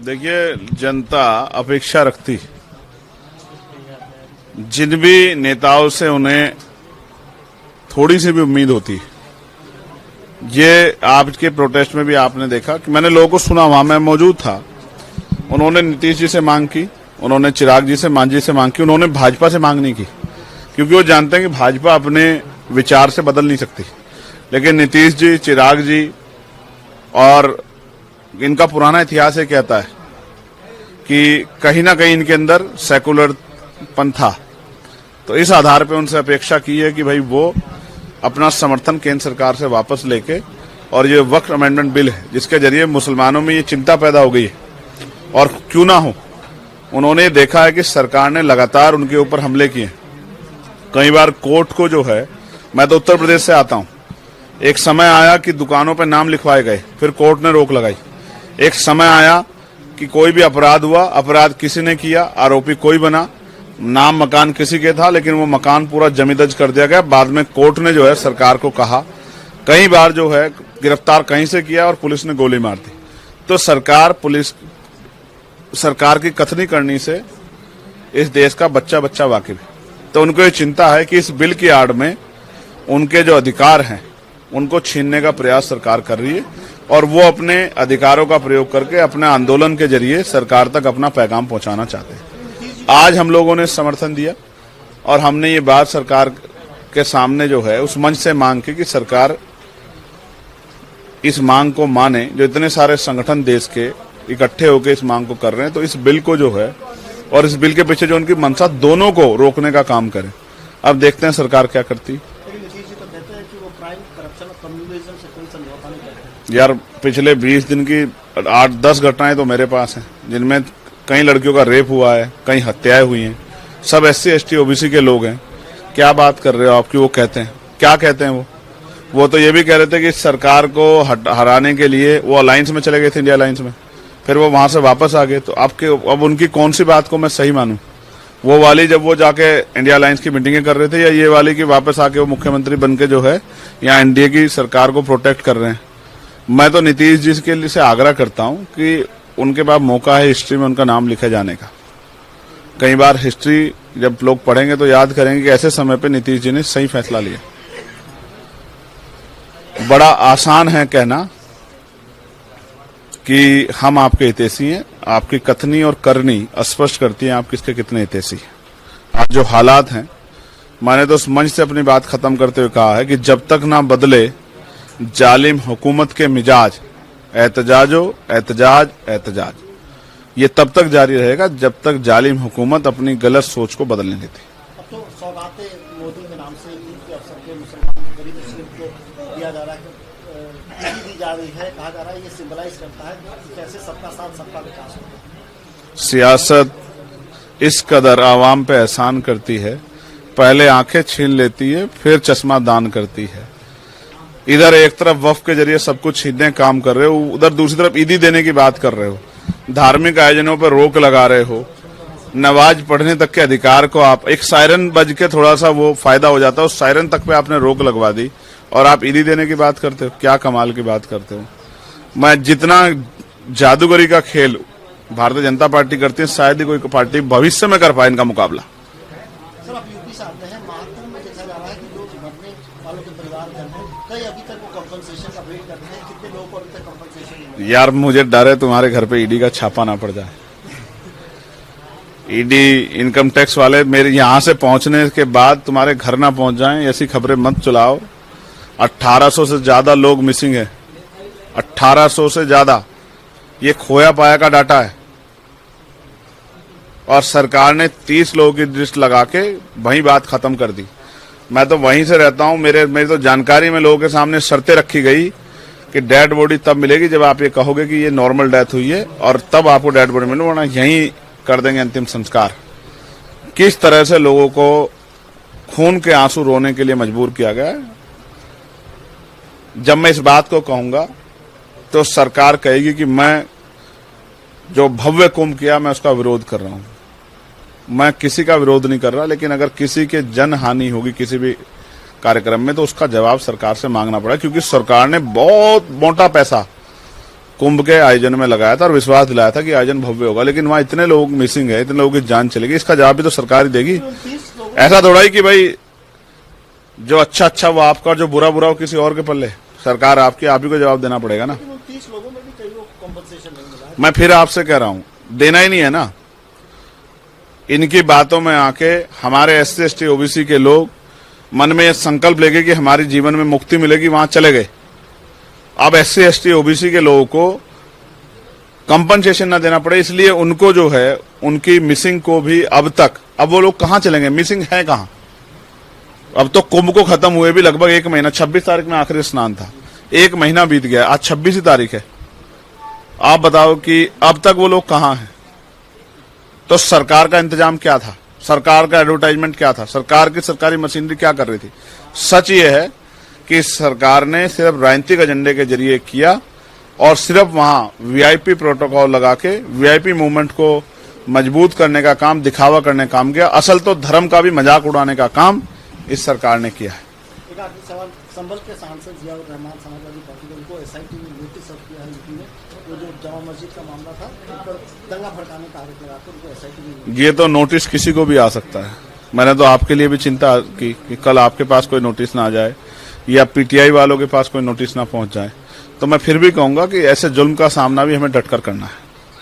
देखिए, जनता अपेक्षा रखती, जिन भी नेताओं से उन्हें थोड़ी सी भी उम्मीद होती। ये आपके प्रोटेस्ट में भी आपने देखा कि मैंने लोगों को सुना, वहां मैं मौजूद था। उन्होंने नीतीश जी से मांग की, उन्होंने चिराग जी से, मांझी से मांग की, उन्होंने भाजपा से मांग नहीं की, क्योंकि वो जानते हैं कि भाजपा अपने विचार से बदल नहीं सकती। लेकिन नीतीश जी, चिराग जी और इनका पुराना इतिहास ये कहता है कि कहीं ना कहीं इनके अंदर सेकुलरपन था। तो इस आधार पर उनसे अपेक्षा की है कि भाई वो अपना समर्थन केंद्र सरकार से वापस लेके, और ये वक्फ अमेंडमेंट बिल है जिसके जरिए मुसलमानों में ये चिंता पैदा हो गई है, और क्यों ना हो, उन्होंने देखा है कि सरकार ने लगातार उनके ऊपर हमले किए। कई बार कोर्ट को जो है, मैं तो उत्तर प्रदेश से आता हूं, एक समय आया कि दुकानों पर नाम लिखवाए गए, फिर कोर्ट ने रोक लगाई। एक समय आया कि कोई भी अपराध हुआ, अपराध किसी ने किया, आरोपी कोई बना, नाम मकान किसी के था, लेकिन वो मकान पूरा जमीदज कर दिया गया। बाद में कोर्ट ने जो है सरकार को कहा, कई बार जो है गिरफ्तार कहीं से किया और पुलिस ने गोली मार दी। तो सरकार की कथनी करनी से इस देश का बच्चा बच्चा वाकिफ है। तो उनको ये चिंता है कि इस बिल की आड़ में उनके जो अधिकार हैं उनको छीनने का प्रयास सरकार कर रही है, और वो अपने अधिकारों का प्रयोग करके अपने आंदोलन के जरिए सरकार तक अपना पैगाम पहुंचाना चाहते हैं। आज हम लोगों ने समर्थन दिया और हमने ये बात सरकार के सामने जो है उस मंच से मांग की कि सरकार इस मांग को माने, जो इतने सारे संगठन देश के इकट्ठे होकर इस मांग को कर रहे हैं। तो इस बिल को जो है और इस बिल के पीछे जो उनकी मंशा, दोनों को रोकने का काम करें। अब देखते हैं सरकार क्या करती। यार, पिछले 20 दिन की 8-10 घटनाएं तो मेरे पास हैं, जिनमें कई लड़कियों का रेप हुआ है, कई हत्याएं हुई हैं। सब SC ST OBC के लोग हैं। क्या बात कर रहे हो आपकी? वो कहते हैं, क्या कहते हैं वो तो ये भी कह रहे थे कि सरकार को हराने के लिए वो अलायंस में चले गए थे, इंडिया अलायंस में, फिर वो वहां से वापस आ गए। तो अब उनकी कौन सी बात को मैं सही मानूं? वो वाली जब वो जाके इंडिया अलायंस की मीटिंगें कर रहे थे, या ये वाली की वापस आके वो मुख्यमंत्री बनके जो है यहाँ NDA की सरकार को प्रोटेक्ट कर रहे हैं? मैं तो नीतीश जी के लिए से आग्रह करता हूं कि उनके पास मौका है हिस्ट्री में उनका नाम लिखे जाने का। कई बार हिस्ट्री जब लोग पढ़ेंगे तो याद करेंगे कि ऐसे समय पे नीतीश जी ने सही फैसला लिया। बड़ा आसान है कहना कि हम आपके हितैषी हैं, आपकी कथनी और करनी स्पष्ट करती है आप किसके कितने हितैषी हैं। आज जो हालात हैं, मैंने तो उस मंच से अपनी बात खत्म करते हुए कहा है कि जब तक ना बदले जालिम हुकूमत के मिजाज, एहतजाजो एहतजाज एहतजाज, ये तब तक जारी रहेगा जब तक जालिम हुकूमत अपनी गलत सोच को बदलने देती। अब तो सौगातें मोदी के नाम से ईद के अवसर पे मुसलमान गरीब मुस्लिम को दिया जा रहा है, दी जा रही है, कहा जा रहा है ये सिंबलाइज करता है कैसे सबका साथ सबका विकास होता है। सियासत इस कदर आवाम पे एहसान करती है, पहले आंखें छीन लेती है, फिर चश्मा दान करती है। इधर एक तरफ वक्फ के जरिए सब कुछ छीनने काम कर रहे हो, उधर दूसरी तरफ ईदी देने की बात कर रहे हो, धार्मिक आयोजनों पर रोक लगा रहे हो, नमाज पढ़ने तक के अधिकार को आप, एक सायरन बज के थोड़ा सा वो फायदा हो जाता है, उस सायरन तक पे आपने रोक लगवा दी और आप ईदी देने की बात करते हो। क्या कमाल की बात करते हो। मैं जितना जादूगरी का खेल भारतीय जनता पार्टी करती है, शायद ही कोई पार्टी भविष्य में कर पाए इनका मुकाबला। सर, आप यूपी से आते हैं, महाकुंभ में देखा जा रहा है कि जो मरने वालों के परिवार जन हैं, कई अभी तक वो कंपनसेशन का वेट कर रहे हैं। कितने लोगों को अभी तक कंपनसेशन? यार, मुझे डर है तुम्हारे घर पे ईडी का छापा ना पड़ जाए। ईडी, इनकम टैक्स वाले मेरे यहां से पहुंचने के बाद तुम्हारे घर ना पहुंच जाएं, ऐसी खबरें मत चलाओ। 1800 से ज्यादा लोग मिसिंग है, 1800 से ज्यादा। ये खोया पाया का डाटा है, और सरकार ने 30 लोगों की लिस्ट लगा के वहीं बात खत्म कर दी। मैं तो वहीं से रहता हूं, मेरी तो जानकारी में लोगों के सामने शर्तें रखी गई कि डेड बॉडी तब मिलेगी जब आप ये कहोगे कि ये नॉर्मल डेथ हुई है, और तब आपको डेड बॉडी मिले, वरना यहीं कर देंगे अंतिम संस्कार। किस तरह से लोगों को खून के आंसू रोने के लिए मजबूर किया गया है। जब मैं इस बात को कहूंगा तो सरकार कहेगी कि मैं जो भव्य कुंभ किया मैं उसका विरोध कर रहा हूं। मैं किसी का विरोध नहीं कर रहा, लेकिन अगर किसी के जन हानि होगी किसी भी कार्यक्रम में तो उसका जवाब सरकार से मांगना पड़ा, क्योंकि सरकार ने बहुत मोटा पैसा कुंभ के आयोजन में लगाया था और विश्वास दिलाया था कि आयोजन भव्य होगा, लेकिन वहां इतने लोग मिसिंग है, इतने लोगों की जान चली गई, इसका जवाब भी तो सरकार ही देगी। 29 लोगों ऐसा थोड़ा ही कि भाई जो अच्छा वो आपका और जो बुरा वो किसी और के पल्ले। सरकार आपकी, आप ही को जवाब देना पड़ेगा ना। 29 लोगों में भी कई लोग कॉम्पनसेशन नहीं मिला है। मैं फिर आपसे कह रहा हूं, देना ही नहीं है ना। इनकी बातों में आके हमारे SC ST OBC के लोग मन में ये संकल्प लेके कि हमारी जीवन में मुक्ति मिलेगी, वहां चले गए। अब SC ST OBC के लोगों को कंपनसेशन ना देना पड़े, इसलिए उनको जो है उनकी मिसिंग को भी अब वो लोग कहां चलेंगे, मिसिंग है कहां। अब तो कुंभ को खत्म हुए भी लगभग 1 महीना, 26 तारीख में आखिरी स्नान था, 1 महीना बीत गया, आज 26 तारीख है। आप बताओ कि अब तक वो लोग कहां हैं। तो सरकार का इंतजाम क्या था, सरकार का एडवर्टाइजमेंट क्या था, सरकार की सरकारी मशीनरी क्या कर रही थी। सच ये है कि सरकार ने सिर्फ राजनीतिक एजेंडे के जरिए किया और सिर्फ वहां VIP प्रोटोकॉल लगा के VIP मूवमेंट को मजबूत करने का काम, दिखावा करने का काम किया। असल तो धर्म का भी मजाक उड़ाने का काम इस सरकार ने किया है। एक आखिरी सवाल, संभल के सांसद जियाउर रहमान समाजवादी पार्टी ने उनको SIT में नोटिस सर्व किया है यूपी में। वो जो जामा मस्जिद का मामला था, उन पर दंगा भड़काने का आरोप लगाकर उनको SIT में। ये तो नोटिस किसी को भी आ सकता है। मैंने तो आपके लिए भी चिंता की कि कल आपके पास कोई नोटिस ना आ जाए या PTI वालों के पास कोई नोटिस ना पहुंच जाए। तो मैं फिर भी कहूंगा कि ऐसे जुल्म का सामना भी हमें डटकर करना है।